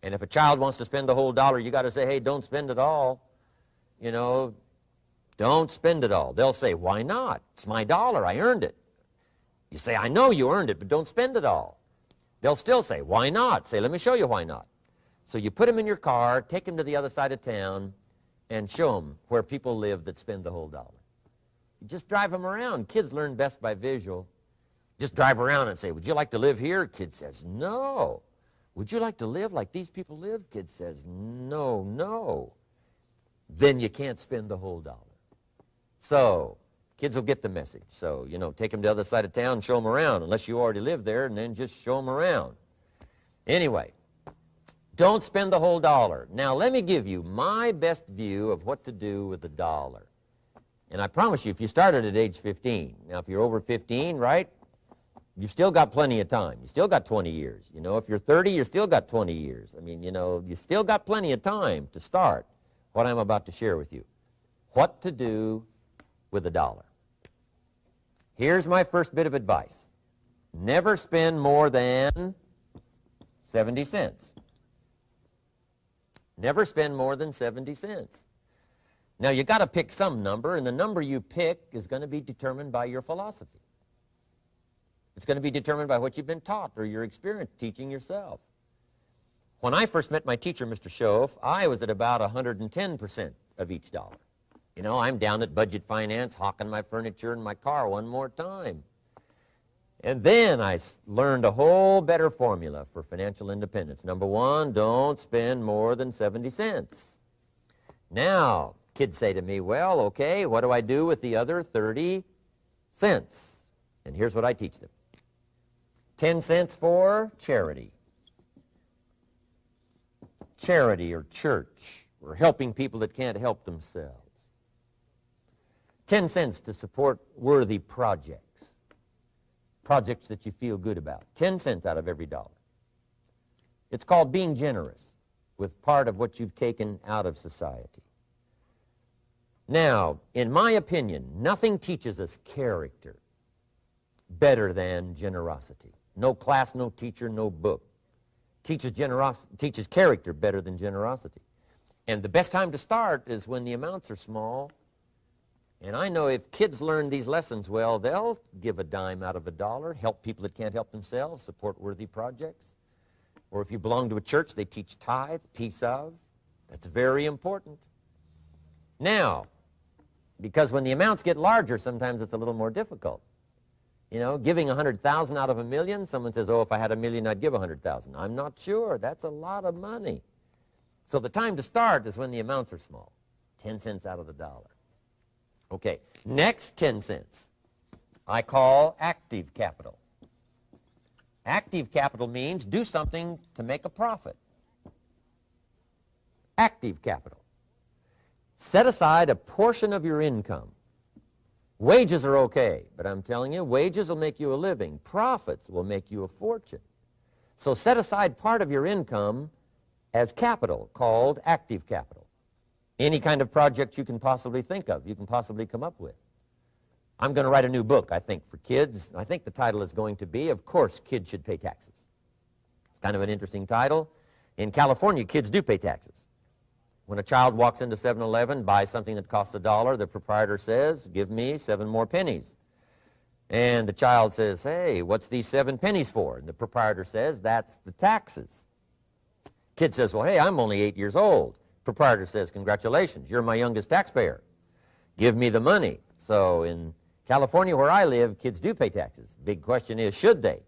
And if a child wants to spend the whole dollar, you got to say, hey, don't spend it all. Don't spend it all. They'll say, why not? It's my dollar. I earned it. You say, I know you earned it, but don't spend it all. They'll still say, why not? Say, let me show you why not. So you put them in your car, take them to the other side of town, and show them where people live that spend the whole dollar. You just drive them around. Kids learn best by visual. Just drive around and say, would you like to live here? Kid says, no. Would you like to live like these people live? Kid says, no, no. Then you can't spend the whole dollar. So, kids will get the message. So, take them to the other side of town and show them around, unless you already live there, and then just show them around. Anyway, don't spend the whole dollar. Now, let me give you my best view of what to do with the dollar. And I promise you, if you started at age 15, now if you're over 15, right, you've still got plenty of time. You still got 20 years. If you're 30, you've still got 20 years. I mean, you still got plenty of time to start what I'm about to share with you. What to do with a dollar. Here's my first bit of advice. Never spend more than 70 cents. Never spend more than 70 cents. Now, you got to pick some number, and the number you pick is going to be determined by your philosophy. It's going to be determined by what you've been taught or your experience teaching yourself. When I first met my teacher, Mr. Schoaf, I was at about 110% of each dollar. I'm down at budget finance, hawking my furniture and my car one more time. And then I learned a whole better formula for financial independence. Number one, don't spend more than 70 cents. Now, kids say to me, well, okay, what do I do with the other 30 cents? And here's what I teach them. 10 cents for charity. Charity or church, or helping people that can't help themselves. 10 cents to support worthy projects, projects that you feel good about. 10 cents out of every dollar. It's called being generous with part of what you've taken out of society. Now, in my opinion, nothing teaches us character better than generosity. No class, no teacher, no book teaches character better than generosity. And the best time to start is when the amounts are small And I know if kids learn these lessons well, they'll give a dime out of a dollar, help people that can't help themselves, support worthy projects. Or if you belong to a church, they teach tithe, piece of. That's very important. Now, because when the amounts get larger, sometimes it's a little more difficult. You know, giving 100,000 out of a million, someone says, oh, if I had a million, I'd give 100,000. I'm not sure. That's a lot of money. So the time to start is when the amounts are small, 10 cents out of the dollar. Okay, next 10 cents I call active capital. Active capital means do something to make a profit. Active capital. Set aside a portion of your income. Wages are okay, but I'm telling you, wages will make you a living. Profits will make you a fortune. So set aside part of your income as capital, called active capital. Any kind of project you can possibly think of, you can possibly come up with. I'm going to write a new book, I think, for kids. I think the title is going to be, Of Course Kids Should Pay Taxes. It's kind of an interesting title. In California, kids do pay taxes. When a child walks into 7-Eleven, buys something that costs $1, the proprietor says, give me 7 more pennies. And the child says, hey, what's these 7 pennies for? And the proprietor says, that's the taxes. Kid says, well, hey, I'm only 8 years old. Proprietor says, congratulations, you're my youngest taxpayer. Give me the money. So in California, where I live, kids do pay taxes. Big question is, should they?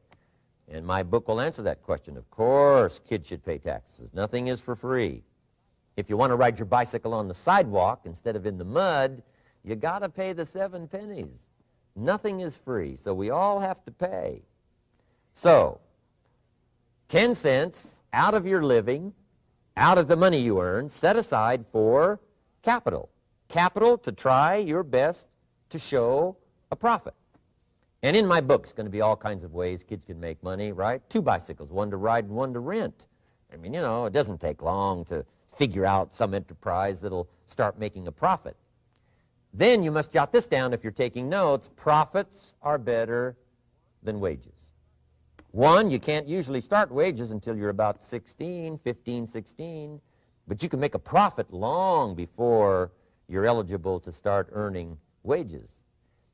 And my book will answer that question. Of course, kids should pay taxes. Nothing is for free. If you want to ride your bicycle on the sidewalk instead of in the mud, you got to pay the 7 pennies. Nothing is free, so we all have to pay. So, 10 cents out of your living, out of the money you earn, set aside for capital. Capital to try your best to show a profit. And in my book, it's going to be all kinds of ways kids can make money, right? 2 bicycles, one to ride and one to rent. I mean, you know, it doesn't take long to figure out some enterprise that'll start making a profit. Then you must jot this down if you're taking notes. Profits are better than wages. 1, you can't usually start wages until you're about 16, 15, 16, but you can make a profit long before you're eligible to start earning wages.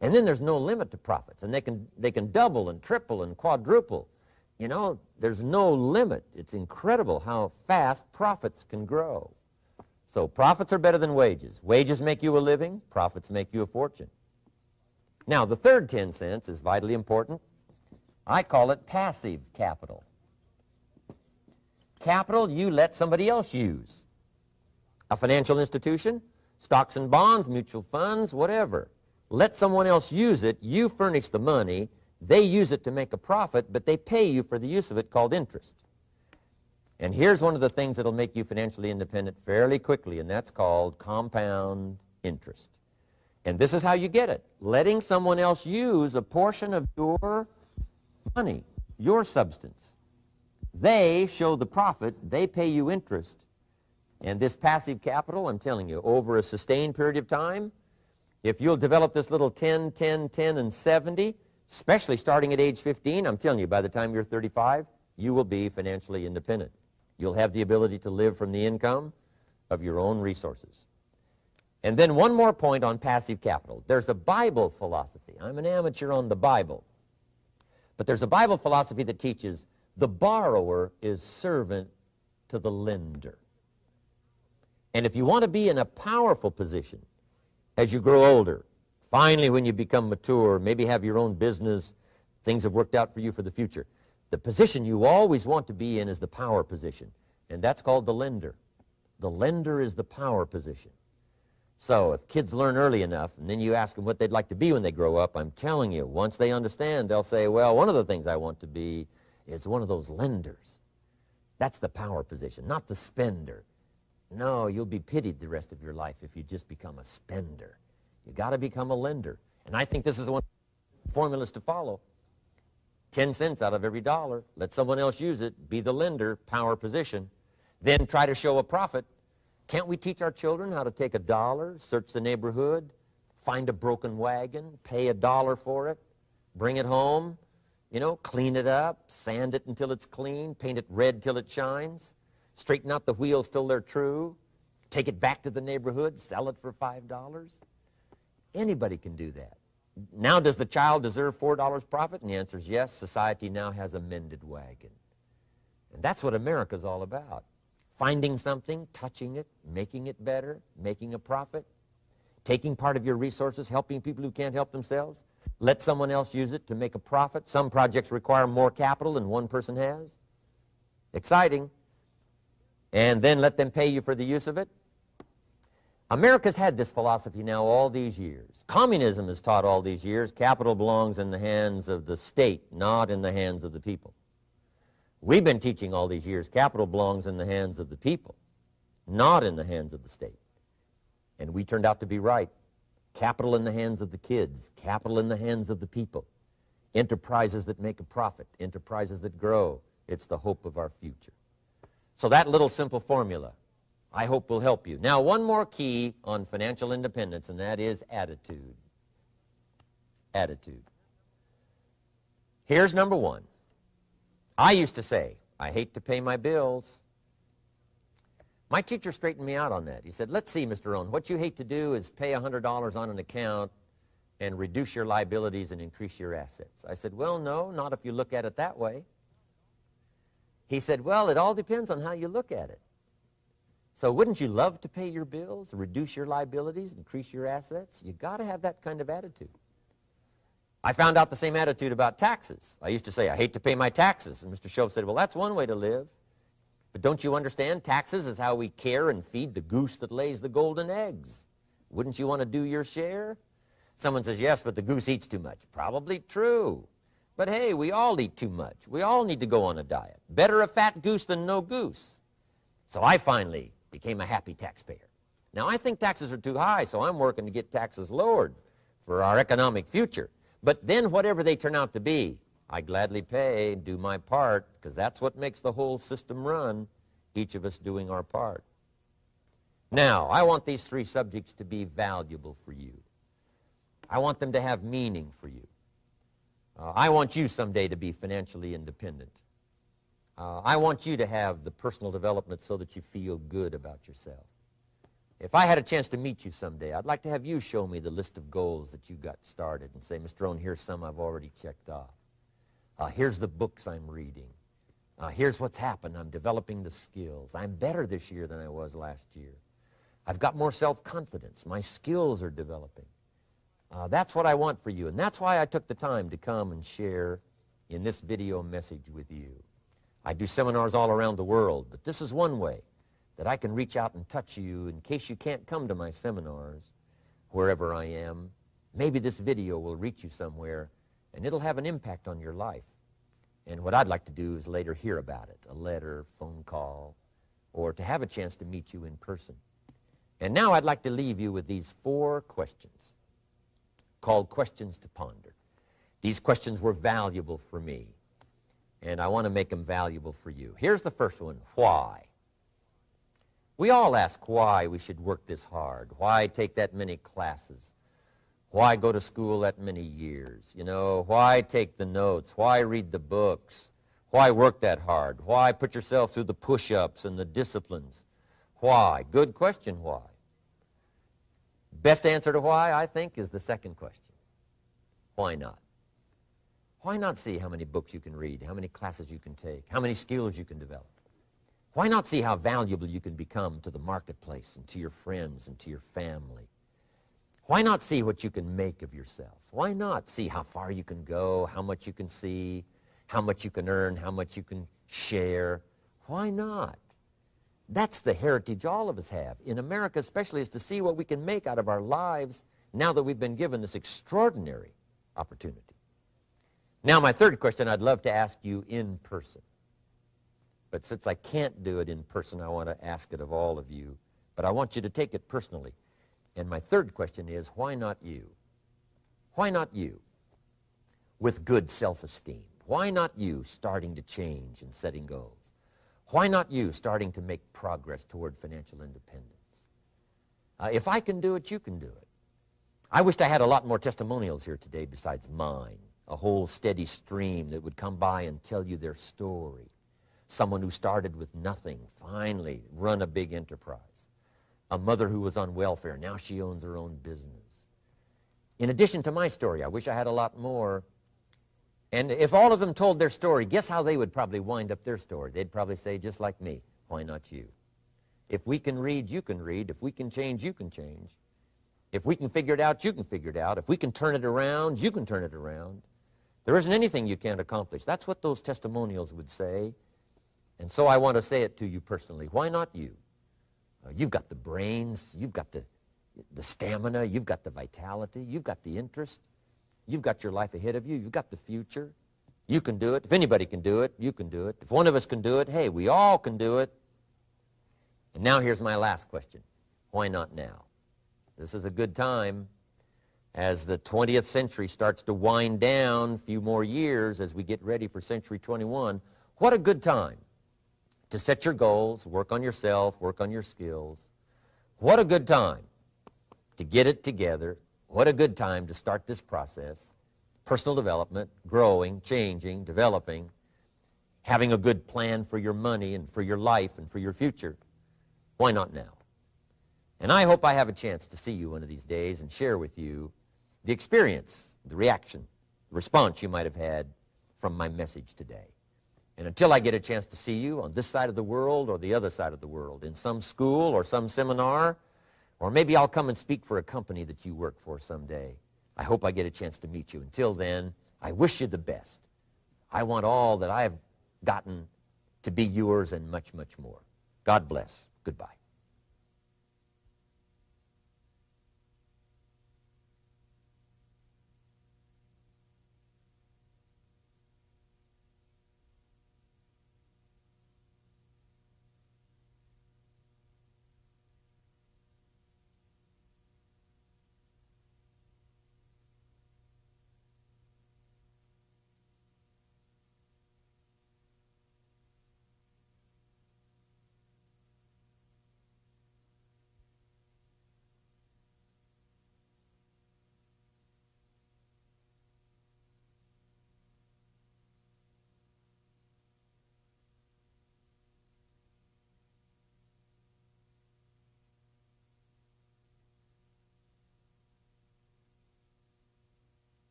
And then there's no limit to profits, and they can double and triple and quadruple. You know, there's no limit. It's incredible how fast profits can grow. So profits are better than wages. Wages make you a living. Profits make you a fortune. Now, the third 10 cents is vitally important. I call it passive capital. Capital you let somebody else use. A financial institution, stocks and bonds, mutual funds, whatever. Let someone else use it. You furnish the money. They use it to make a profit, but they pay you for the use of it, called interest. And here's one of the things that'll make you financially independent fairly quickly, and that's called compound interest. And this is how you get it. Letting someone else use a portion of your money, your substance. They show the profit, they pay you interest. And this passive capital, I'm telling you, over a sustained period of time, if you'll develop this little 10, 10, 10, and 70, especially starting at age 15, I'm telling you, by the time you're 35, you will be financially independent. You'll have the ability to live from the income of your own resources. And then one more point on passive capital. There's a Bible philosophy. I'm an amateur on the Bible. But there's a Bible philosophy that teaches the borrower is servant to the lender. And if you want to be in a powerful position as you grow older, finally when you become mature, maybe have your own business, things have worked out for you for the future, the position you always want to be in is the power position, and that's called the lender. The lender is the power position. So if kids learn early enough, and then you ask them what they'd like to be when they grow up, I'm telling you, once they understand, they'll say, well, one of the things I want to be is one of those lenders. That's the power position, not the spender. No, you'll be pitied the rest of your life if you just become a spender. You got to become a lender. And I think this is one of the formulas to follow. 10 cents out of every dollar. Let someone else use it. Be the lender, power position. Then try to show a profit. Can't we teach our children how to take $1, search the neighborhood, find a broken wagon, pay $1 for it, bring it home, you know, clean it up, sand it until it's clean, paint it red till it shines, straighten out the wheels till they're true, take it back to the neighborhood, sell it for $5? Anybody can do that. Now, does the child deserve $4 profit? And the answer is yes. Society now has a mended wagon. And that's what America's all about. Finding something, touching it, making it better, making a profit, taking part of your resources, helping people who can't help themselves. Let someone else use it to make a profit. Some projects require more capital than one person has. Exciting. And then let them pay you for the use of it. America's had this philosophy now all these years. Communism has taught all these years capital belongs in the hands of the state, not in the hands of the people. We've been teaching all these years capital belongs in the hands of the people, not in the hands of the state. And we turned out to be right. Capital in the hands of the kids, capital in the hands of the people. Enterprises that make a profit, enterprises that grow. It's the hope of our future. So that little simple formula, I hope, will help you. Now, one more key on financial independence, and that is attitude. Attitude. Here's number one. I used to say, I hate to pay my bills. My teacher straightened me out on that. He said, let's see, Mr. Rohn, what you hate to do is pay $100 on an account and reduce your liabilities and increase your assets. I said, well, no, not if you look at it that way. He said, well, it all depends on how you look at it. So wouldn't you love to pay your bills, reduce your liabilities, increase your assets? You got to have that kind of attitude. I found out the same attitude about taxes. I used to say, I hate to pay my taxes. And Mr. Shove said, well, that's one way to live. But don't you understand? Taxes is how we care and feed the goose that lays the golden eggs. Wouldn't you want to do your share? Someone says, yes, but the goose eats too much. Probably true. But hey, we all eat too much. We all need to go on a diet. Better a fat goose than no goose. So I finally became a happy taxpayer. Now, I think taxes are too high, so I'm working to get taxes lowered for our economic future. But then whatever they turn out to be, I gladly pay, do my part, because that's what makes the whole system run, each of us doing our part. Now, I want these three subjects to be valuable for you. I want them to have meaning for you. I want you someday to be financially independent. I want you to have the personal development so that you feel good about yourself. If I had a chance to meet you someday, I'd like to have you show me the list of goals that you got started and say, Mr. Rohn, here's some I've already checked off. Here's the books I'm reading. Here's what's happened. I'm developing the skills. I'm better this year than I was last year. I've got more self-confidence. My skills are developing. That's what I want for you, and that's why I took the time to come and share in this video message with you. I do seminars all around the world, but this is one way that I can reach out and touch you in case you can't come to my seminars, wherever I am. Maybe this video will reach you somewhere, and it'll have an impact on your life. And what I'd like to do is later hear about it, a letter, phone call, or to have a chance to meet you in person. And now I'd like to leave you with these 4 questions called questions to ponder. These questions were valuable for me, and I want to make them valuable for you. Here's the first one, why? We all ask why we should work this hard, why take that many classes, why go to school that many years, you know, why take the notes, why read the books, why work that hard, why put yourself through the push-ups and the disciplines, why? Good question, why? Best answer to why, I think, is the second question. Why not? Why not see how many books you can read, how many classes you can take, how many skills you can develop? Why not see how valuable you can become to the marketplace and to your friends and to your family? Why not see what you can make of yourself? Why not see how far you can go, how much you can see, how much you can earn, how much you can share? Why not? That's the heritage all of us have, in America especially, is to see what we can make out of our lives now that we've been given this extraordinary opportunity. Now, my third question I'd love to ask you in person. But since I can't do it in person, I want to ask it of all of you. But I want you to take it personally. And my third question is, why not you? Why not you with good self-esteem? Why not you starting to change and setting goals? Why not you starting to make progress toward financial independence? If I can do it, you can do it. I wished I had a lot more testimonials here today besides mine, a whole steady stream that would come by and tell you their story. Someone who started with nothing, finally run a big enterprise. A mother who was on welfare, now she owns her own business. in addition to my story. I wish I had a lot more. And if all of them told their story, guess how they would probably wind up their story? They'd probably say, just like me, why not you? If we can read, you can read. If we can change, you can change. If we can figure it out, you can figure it out. If we can turn it around, you can turn it around. There isn't anything you can't accomplish. That's what those testimonials would say. And so I want to say it to you personally. Why not you? You've got the brains. You've got the stamina. You've got the vitality. You've got the interest. You've got your life ahead of you. You've got the future. You can do it. If anybody can do it, you can do it. If one of us can do it, hey, we all can do it. And now here's my last question. Why not now? This is a good time as the 20th century starts to wind down, a few more years as we get ready for century 21. What a good time to set your goals, work on yourself, work on your skills. What a good time to get it together. What a good time to start this process. Personal development, growing, changing, developing, having a good plan for your money and for your life and for your future. Why not now? And I hope I have a chance to see you one of these days and share with you the experience, the reaction, the response you might have had from my message today. And until I get a chance to see you on this side of the world or the other side of the world, in some school or some seminar, or maybe I'll come and speak for a company that you work for someday, I hope I get a chance to meet you. Until then, I wish you the best. I want all that I have gotten to be yours and much, much more. God bless. Goodbye.